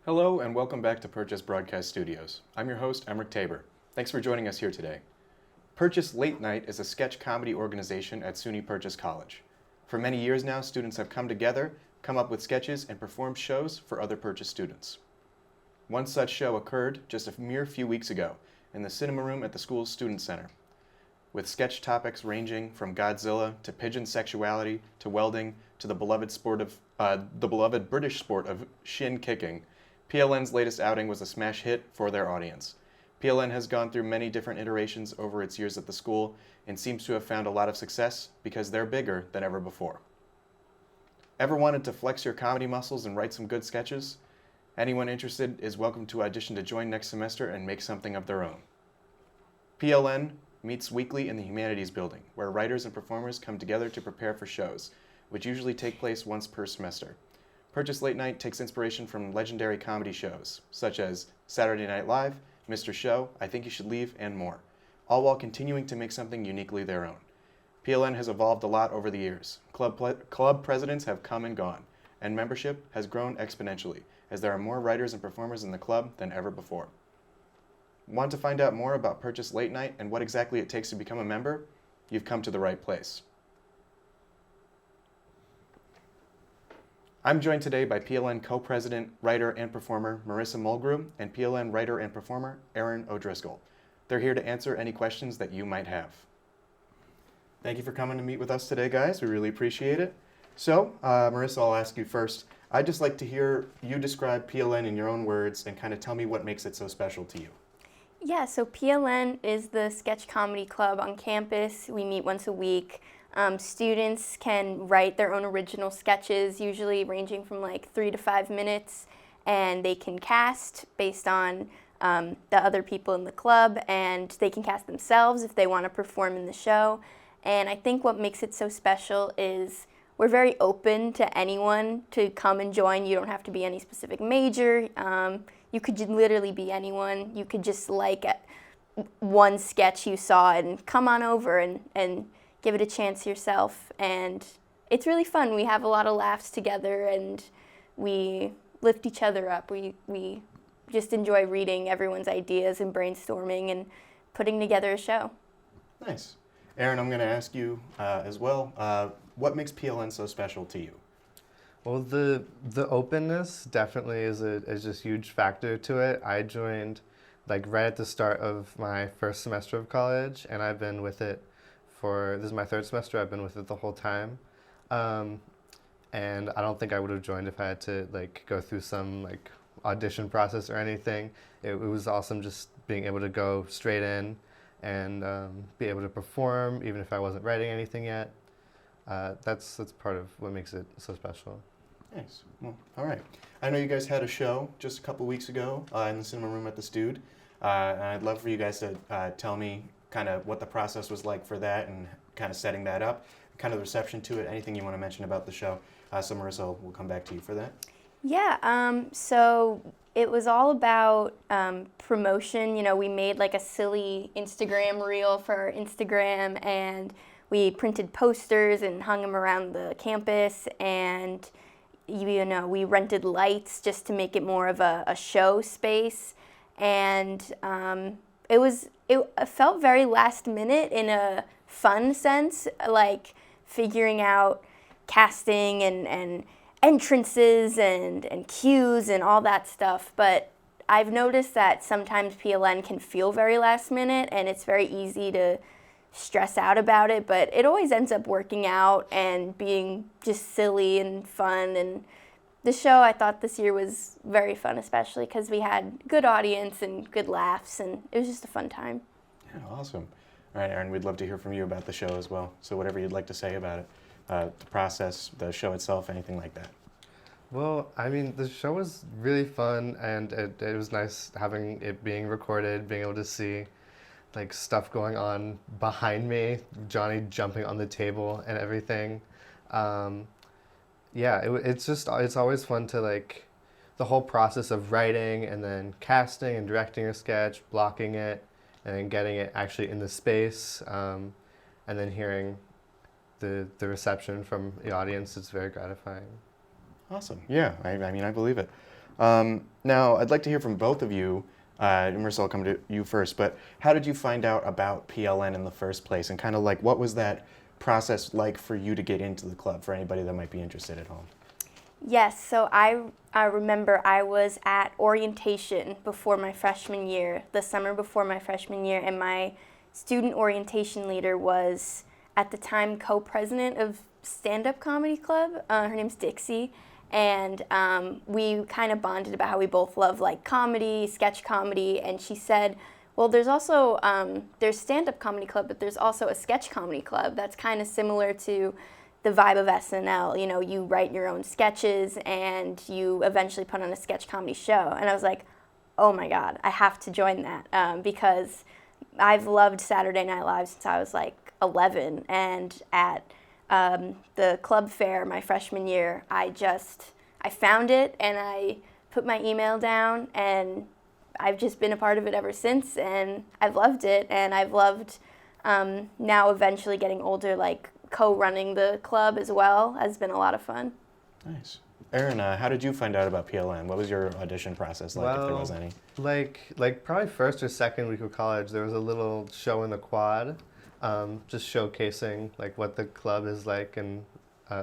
Hello and welcome back to Purchase Broadcast Studios. I'm your host, Emerick Tabor. Thanks for joining us here today. Purchase Late Night is a sketch comedy organization at SUNY Purchase College. For many years now, students have come together, come up with sketches, and performed shows for other Purchase students. One such show occurred just a mere few weeks ago in the cinema room at the school's Student Center, with sketch topics ranging from Godzilla to pigeon sexuality to welding to the beloved British sport of shin kicking. PLN's latest outing was a smash hit for their audience. PLN has gone through many different iterations over its years at the school and seems to have found a lot of success because they're bigger than ever before. Ever wanted to flex your comedy muscles and write some good sketches? Anyone interested is welcome to audition to join next semester and make something of their own. PLN meets weekly in the Humanities Building, where writers and performers come together to prepare for shows, which usually take place once per semester. Purchase Late Night takes inspiration from legendary comedy shows, such as Saturday Night Live, Mr. Show, I Think You Should Leave, and more, all while continuing to make something uniquely their own. PLN has evolved a lot over the years. Club presidents have come and gone, and membership has grown exponentially, as there are more writers and performers in the club than ever before. Want to find out more about Purchase Late Night and what exactly it takes to become a member? You've come to the right place. I'm joined today by PLN co-president, writer, and performer Marissa Mulgrew and PLN writer and performer Aaron O'Driscoll. They're here to answer any questions that you might have. Thank you for coming to meet with us today, guys. We really appreciate it. So, Marissa, I'll ask you first. I'd just like to hear you describe PLN in your own words and kind of tell me what makes it so special to you. Yeah, so PLN is the sketch comedy club on campus. We meet once a week. Students can write their own original sketches, usually ranging from like 3 to 5 minutes, and they can cast based on the other people in the club, and they can cast themselves if they want to perform in the show. And I think what makes it so special is we're very open to anyone to come and join. You don't have to be any specific major. You could literally be anyone. You could just like one sketch you saw and come on over and give it a chance yourself. And it's really fun. We have a lot of laughs together and we lift each other up. We just enjoy reading everyone's ideas and brainstorming and putting together a show. Nice. Aaron, I'm going to ask you as well. What makes PLN so special to you? Well, the openness definitely is a huge factor to it. I joined like right at the start of my first semester of college, and I've been with it this is my third semester. I've been with it the whole time, and I don't think I would have joined if I had to like go through some like audition process or anything. It was awesome just being able to go straight in and be able to perform even if I wasn't writing anything yet. That's part of what makes it so special. Nice. Well, all right. I know you guys had a show just a couple weeks ago in the cinema room at the Stude. And I'd love for you guys to tell me kind of what the process was like for that and kind of setting that up, kind of the reception to it, anything you want to mention about the show. So Marissa, we'll come back to you for that. Yeah, so it was all about promotion. You know, we made like a silly Instagram reel for our Instagram, and we printed posters and hung them around the campus, and you know, we rented lights just to make it more of a show space. And it felt very last minute in a fun sense, like figuring out casting and entrances and cues and all that stuff. But I've noticed that sometimes PLN can feel very last minute, and it's very easy to stress out about it, but it always ends up working out and being just silly and fun. And the show, I thought this year was very fun, especially because we had good audience and good laughs, and it was just a fun time. Yeah, awesome. All right, Aaron, we'd love to hear from you about the show as well. So whatever you'd like to say about it, the process, the show itself, anything like that. Well, I mean, the show was really fun, and it was nice having it being recorded, being able to see like stuff going on behind me, Johnny jumping on the table and everything. It's always fun to like the whole process of writing and then casting and directing a sketch, blocking it, and then getting it actually in the space, and then hearing the reception from the audience. It's very gratifying. Awesome. Yeah, I mean, I believe it. Now, I'd like to hear from both of you. Marissa, I'll come to you first, but how did you find out about PLN in the first place? And kind of like, what was that process like for you to get into the club, for anybody that might be interested at home? Yes, so I remember I was at orientation before my freshman year, the summer before my freshman year, and my student orientation leader was at the time co-president of Stand-Up Comedy Club. Her name's Dixie, and we kind of bonded about how we both love like comedy, sketch comedy, and she said, well, there's also, there's Stand-Up Comedy Club, but there's also a sketch comedy club that's kind of similar to the vibe of SNL. You know, you write your own sketches and you eventually put on a sketch comedy show. And I was like, oh my God, I have to join that because I've loved Saturday Night Live since I was like 11. And at the club fair my freshman year, I found it and I put my email down, and I've just been a part of it ever since, and I've loved it. And I've loved now eventually getting older, like co-running the club as well has been a lot of fun. Nice. Aaron, how did you find out about PLN? What was your audition process like, if there was any? Like probably first or second week of college, there was a little show in the quad, just showcasing like what the club is like and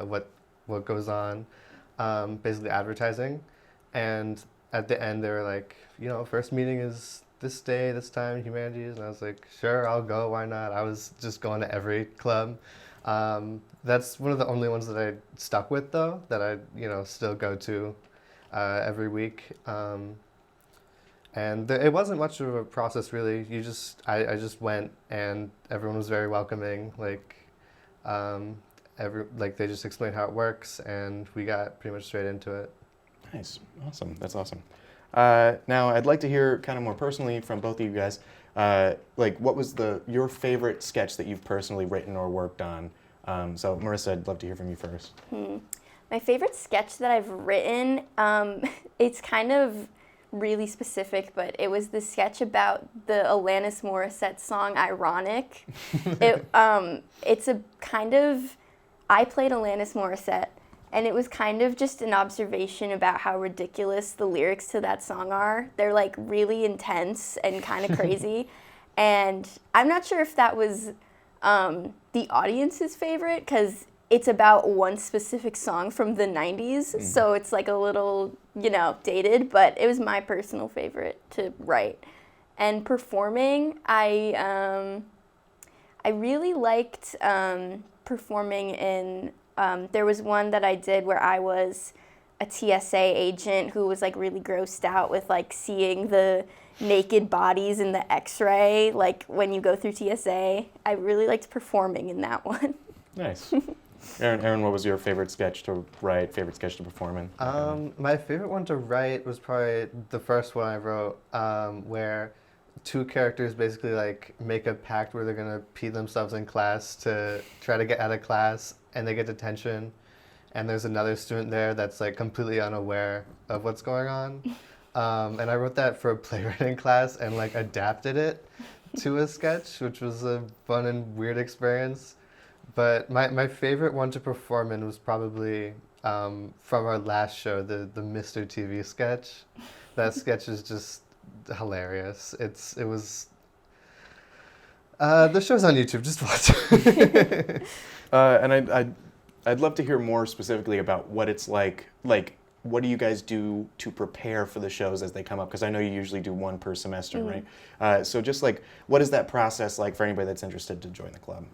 what goes on, basically advertising. And at the end, they were like, you know, first meeting is this day, this time, humanities. And I was like, sure, I'll go. Why not? I was just going to every club. That's one of the only ones that I stuck with, though, that I, you know, still go to every week. And it wasn't much of a process, really. I just went, and everyone was very welcoming. Like, they just explained how it works, and we got pretty much straight into it. Nice, awesome. That's awesome. Now, I'd like to hear kind of more personally from both of you guys. Like, what was your favorite sketch that you've personally written or worked on? So, Marissa, I'd love to hear from you first. My favorite sketch that I've written, it's kind of really specific, but it was the sketch about the Alanis Morissette song "Ironic." It's a kind of, I played Alanis Morissette, and it was kind of just an observation about how ridiculous the lyrics to that song are. They're like really intense and kind of crazy. And I'm not sure if that was the audience's favorite, because it's about one specific song from the 90s. So it's like a little, you know, dated, but it was my personal favorite to write. And performing, I really liked performing in, there was one that I did where I was a TSA agent who was like really grossed out with like seeing the naked bodies in the x-ray, like when you go through TSA. I really liked performing in that one. Nice. Aaron, what was your favorite sketch to write, favorite sketch to perform in? My favorite one to write was probably the first one I wrote, where two characters basically like make a pact where they're gonna pee themselves in class to try to get out of class, and they get detention, and there's another student there that's like completely unaware of what's going on. And I wrote that for a playwriting class and like adapted it to a sketch, which was a fun and weird experience. But my favorite one to perform in was probably from our last show, the Mr. TV sketch. That sketch is just hilarious. It was the show's on YouTube. Just watch it. And I'd love to hear more specifically about what it's like. Like, what do you guys do to prepare for the shows as they come up? Because I know you usually do one per semester, right? So just like, what is that process like for anybody that's interested to join the club?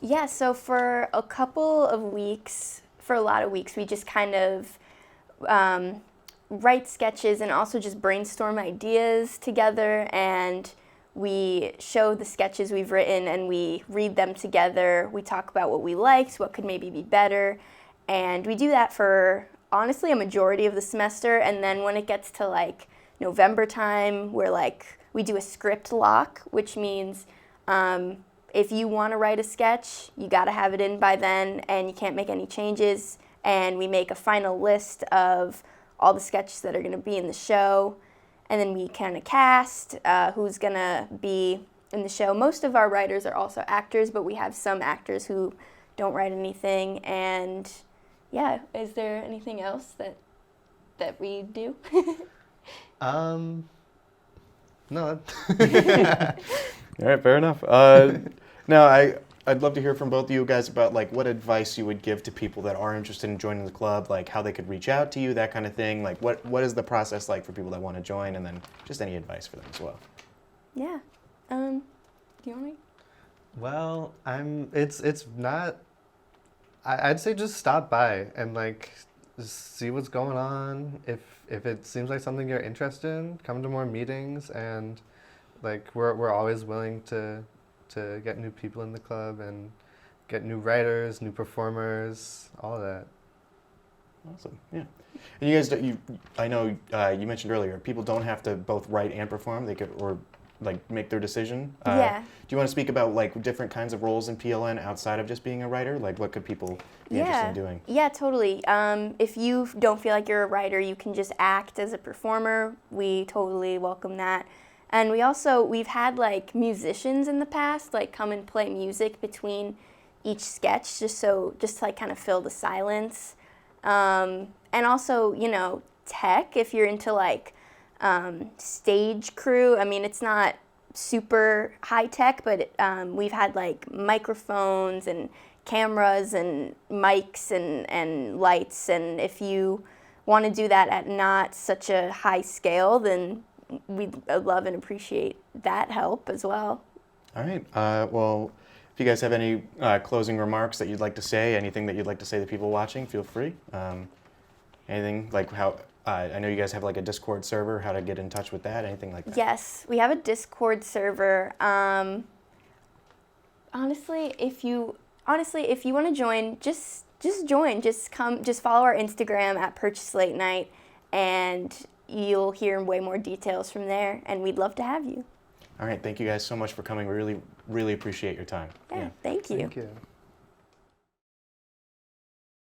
Yeah, so for a couple of weeks, for a lot of weeks, we just kind of write sketches and also just brainstorm ideas together, and we show the sketches we've written and we read them together. We talk about what we liked, what could maybe be better, and we do that for honestly a majority of the semester. And then when it gets to like November time, we do a script lock, which means if you want to write a sketch, you got to have it in by then, and you can't make any changes. And we make a final list of all the sketches that are going to be in the show, and then we kind of cast who's going to be in the show. Most of our writers are also actors, but we have some actors who don't write anything. And yeah, is there anything else that that we do? No. All right, fair enough. Now, I'd love to hear from both of you guys about like what advice you would give to people that are interested in joining the club, like how they could reach out to you, that kind of thing. Like what is the process like for people that want to join, and then just any advice for them as well. Yeah. Do you want me? Well, it's not. I'd say just stop by and like just see what's going on. If it seems like something you're interested in, come to more meetings, and like we're always willing to get new people in the club and get new writers, new performers, all of that. Awesome. Yeah. And you guys, I know you mentioned earlier, people don't have to both write and perform. They could or like make their decision. Yeah. Do you want to speak about like different kinds of roles in PLN outside of just being a writer? Like what could people be interested in doing? Yeah, totally. If you don't feel like you're a writer, you can just act as a performer. We totally welcome that. And we've had like musicians in the past like come and play music between each sketch just to like kind of fill the silence. And also, you know, tech, if you're into like stage crew. I mean, it's not super high tech, but we've had like microphones and cameras and mics and lights. And if you want to do that at not such a high scale, then we'd love and appreciate that help as well. All right. Well, if you guys have any closing remarks that you'd like to say, anything that you'd like to say to people watching, feel free. Anything like how I know you guys have like a Discord server, how to get in touch with that, anything like that? Yes, we have a Discord server. Honestly, if you want to join, just join. Just follow our Instagram at Purchase Late Night, and you'll hear way more details from there, and we'd love to have you. All right, thank you guys so much for coming. We really, really appreciate your time. Yeah. Thank you. Thank you.